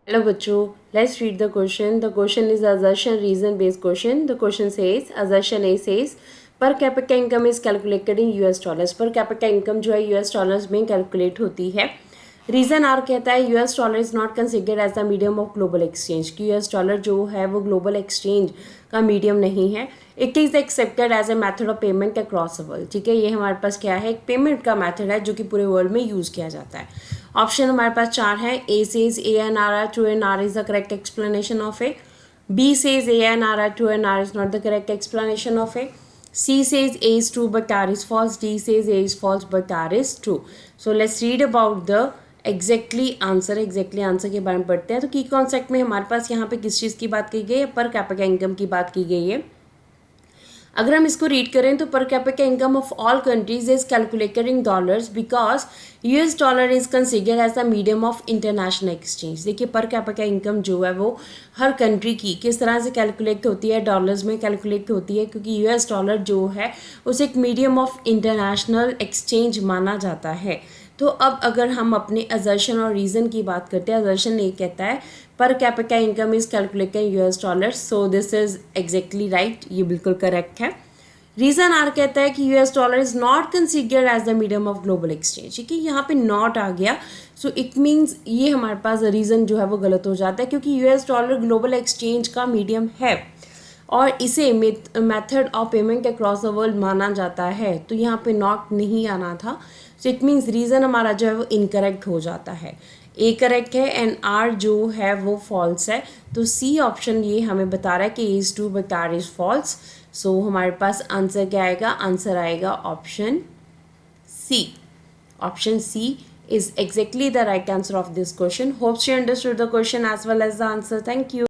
Hello बच्चों, let's read the question. The question is assertion reason based question. The question says assertion A says per capita income is calculated in US dollars. Per capita income जो है US dollars में calculate होती है. Reason R कहता है US dollar is not considered as the medium of global exchange कि US dollar जो है वो ग्लोबल एक्सचेंज का मीडियम नहीं है. It is accepted as a method of payment across the world. ठीक है, ये हमारे पास क्या है, एक पेमेंट का मेथड है जो कि पूरे वर्ल्ड में यूज़ किया जाता है. ऑप्शन हमारे पास 4 है. A says A and R are true and R is the correct explanation of A. B says A and R are true and R is not the correct explanation of A. C says A is true but R is false. D says A is false but R is true. So let's read about the exactly answer के बारे में पढ़ते हैं. तो की concept में हमारे पास यहाँ पे किस चीज़ की बात की गई है, पर कैपिटा इनकम की बात की गई है. अगर हम इसको रीड करें तो per capita income of all countries is calculated in dollars because US dollar is considered as the medium of international exchange. देखिए पर कैपिटा इनकम जो है वो हर कंट्री की किस तरह से कैलकुलेट होती है, डॉलर्स में कैलकुलेट होती है, क्योंकि यूएस डॉलर जो है उसे एक मीडियम ऑफ इंटरनेशनल एक्सचेंज माना जाता है. तो अब अगर हम अपने असर्शन और रीज़न की बात करते हैं, असर्शन ये कहता है per capita income is calculated US dollar. So this is exactly right, ये बिल्कुल करेक्ट है. रीज़न आर कहता है कि US dollar is not considered as the medium of global exchange. ठीक है, यहाँ पे नॉट आ गया. सो इट मीन्स ये हमारे पास रीज़न जो है वो गलत हो जाता है, क्योंकि यूएस डॉलर ग्लोबल एक्सचेंज का मीडियम है और इसे method of payment across the world माना जाता है. तो यहाँ पे नॉट नहीं आना था. सो इट मीन्स रीज़न हमारा जो है वो इनकरेक्ट हो जाता है. ए करेक्ट है एंड आर जो है वो फॉल्स है. तो सी ऑप्शन ये हमें बता रहा है कि A is true but R is false. So हमारे पास आंसर क्या आएगा, आंसर आएगा option C. Option C is exactly the right answer of this question. Hope you understood the question as well as the answer. Thank you.